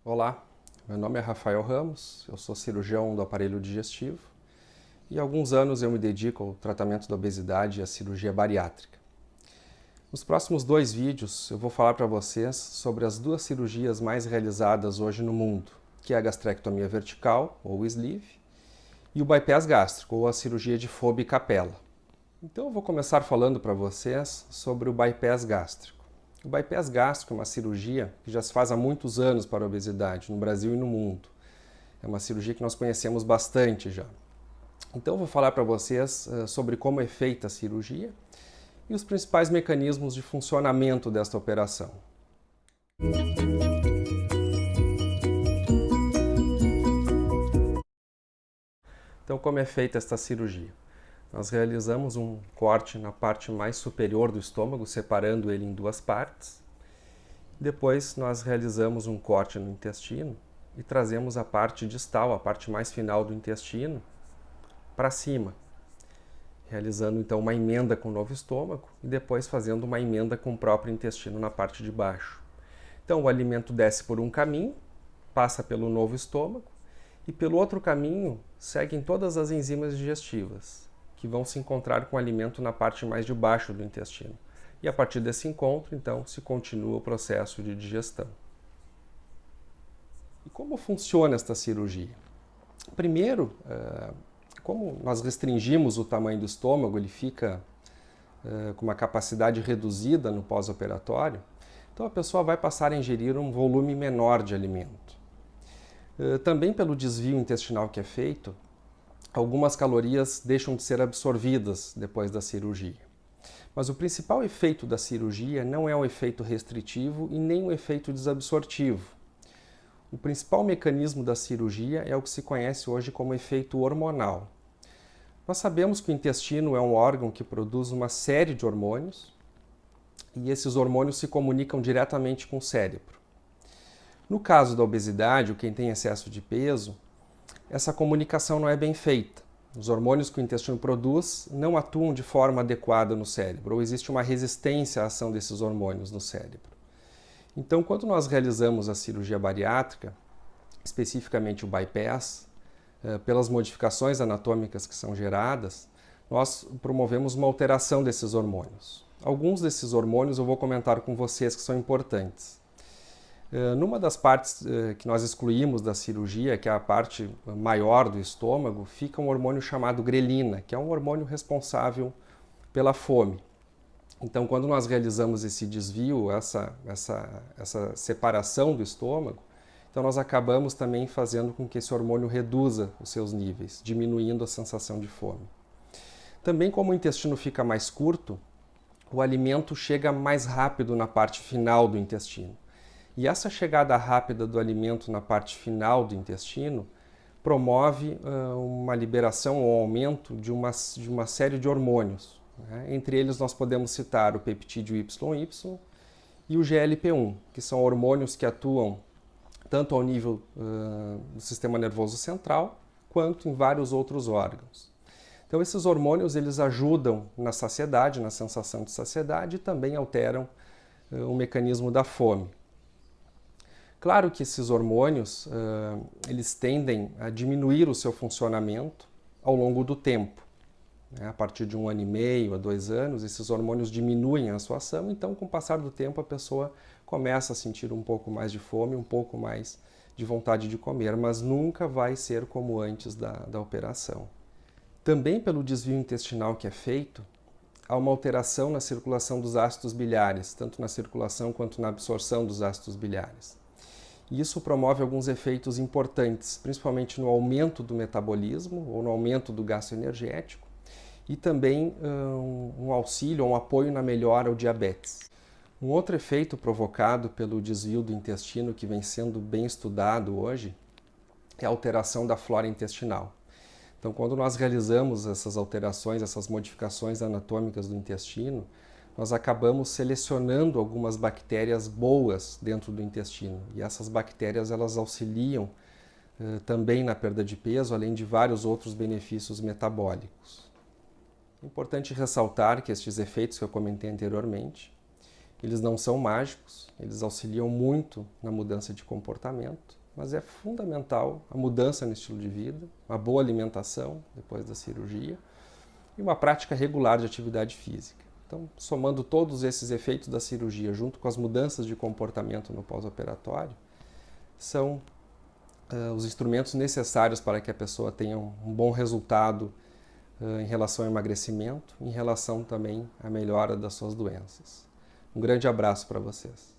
Olá, meu nome é Rafael Ramos, eu sou cirurgião do aparelho digestivo e há alguns anos eu me dedico ao tratamento da obesidade e à cirurgia bariátrica. Nos próximos 2 vídeos eu vou falar para vocês sobre as 2 cirurgias mais realizadas hoje no mundo, que é a gastrectomia vertical, ou sleeve, e o bypass gástrico, ou a cirurgia de Fobe e Capella. Então eu vou começar falando para vocês sobre o bypass gástrico. O bypass gástrico é uma cirurgia que já se faz há muitos anos para a obesidade, no Brasil e no mundo. É uma cirurgia que nós conhecemos bastante já. Então eu vou falar para vocês sobre como é feita a cirurgia e os principais mecanismos de funcionamento desta operação. Então, como é feita esta cirurgia? Nós realizamos um corte na parte mais superior do estômago, separando ele em 2 partes. Depois, nós realizamos um corte no intestino e trazemos a parte distal, a parte mais final do intestino, para cima, realizando então uma emenda com o novo estômago e depois fazendo uma emenda com o próprio intestino na parte de baixo. Então, o alimento desce por um caminho, passa pelo novo estômago e pelo outro caminho seguem todas as enzimas digestivas, que vão se encontrar com o alimento na parte mais de baixo do intestino. E a partir desse encontro, então, se continua o processo de digestão. E como funciona esta cirurgia? Primeiro, como nós restringimos o tamanho do estômago, ele fica com uma capacidade reduzida no pós-operatório, então a pessoa vai passar a ingerir um volume menor de alimento. Também pelo desvio intestinal que é feito, algumas calorias deixam de ser absorvidas depois da cirurgia. Mas o principal efeito da cirurgia não é o efeito restritivo e nem o efeito desabsortivo. O principal mecanismo da cirurgia é o que se conhece hoje como efeito hormonal. Nós sabemos que o intestino é um órgão que produz uma série de hormônios e esses hormônios se comunicam diretamente com o cérebro. No caso da obesidade, ou quem tem excesso de peso, essa comunicação não é bem feita. Os hormônios que o intestino produz não atuam de forma adequada no cérebro, ou existe uma resistência à ação desses hormônios no cérebro. Então, quando nós realizamos a cirurgia bariátrica, especificamente o bypass, pelas modificações anatômicas que são geradas, nós promovemos uma alteração desses hormônios. Alguns desses hormônios eu vou comentar com vocês que são importantes. Numa das partes que nós excluímos da cirurgia, que é a parte maior do estômago, fica um hormônio chamado grelina, que é um hormônio responsável pela fome. Então, quando nós realizamos esse desvio, essa separação do estômago, então nós acabamos também fazendo com que esse hormônio reduza os seus níveis, diminuindo a sensação de fome. Também, como o intestino fica mais curto, o alimento chega mais rápido na parte final do intestino. E essa chegada rápida do alimento na parte final do intestino promove uma liberação ou aumento de uma série de hormônios. Né? Entre eles nós podemos citar o peptídeo YY e o GLP-1, que são hormônios que atuam tanto ao nível do sistema nervoso central quanto em vários outros órgãos. Então esses hormônios eles ajudam na saciedade, na sensação de saciedade e também alteram o mecanismo da fome. Claro que esses hormônios eles tendem a diminuir o seu funcionamento ao longo do tempo. A partir de 1 ano e meio a 2 anos, esses hormônios diminuem a sua ação, então com o passar do tempo a pessoa começa a sentir um pouco mais de fome, um pouco mais de vontade de comer, mas nunca vai ser como antes da operação. Também pelo desvio intestinal que é feito, há uma alteração na circulação dos ácidos biliares, tanto na circulação quanto na absorção dos ácidos biliares. E isso promove alguns efeitos importantes, principalmente no aumento do metabolismo ou no aumento do gasto energético e também um auxílio, um apoio na melhora ao diabetes. Um outro efeito provocado pelo desvio do intestino que vem sendo bem estudado hoje é a alteração da flora intestinal. Então, quando nós realizamos essas alterações, essas modificações anatômicas do intestino, nós acabamos selecionando algumas bactérias boas dentro do intestino. E essas bactérias elas auxiliam também na perda de peso, além de vários outros benefícios metabólicos. É importante ressaltar que estes efeitos que eu comentei anteriormente, Eles não são mágicos, eles auxiliam muito na mudança de comportamento, mas é fundamental a mudança no estilo de vida, uma boa alimentação depois da cirurgia e uma prática regular de atividade física. Então, somando todos esses efeitos da cirurgia junto com as mudanças de comportamento no pós-operatório, são os instrumentos necessários para que a pessoa tenha um bom resultado em relação ao emagrecimento, em relação também à melhora das suas doenças. Um grande abraço para vocês.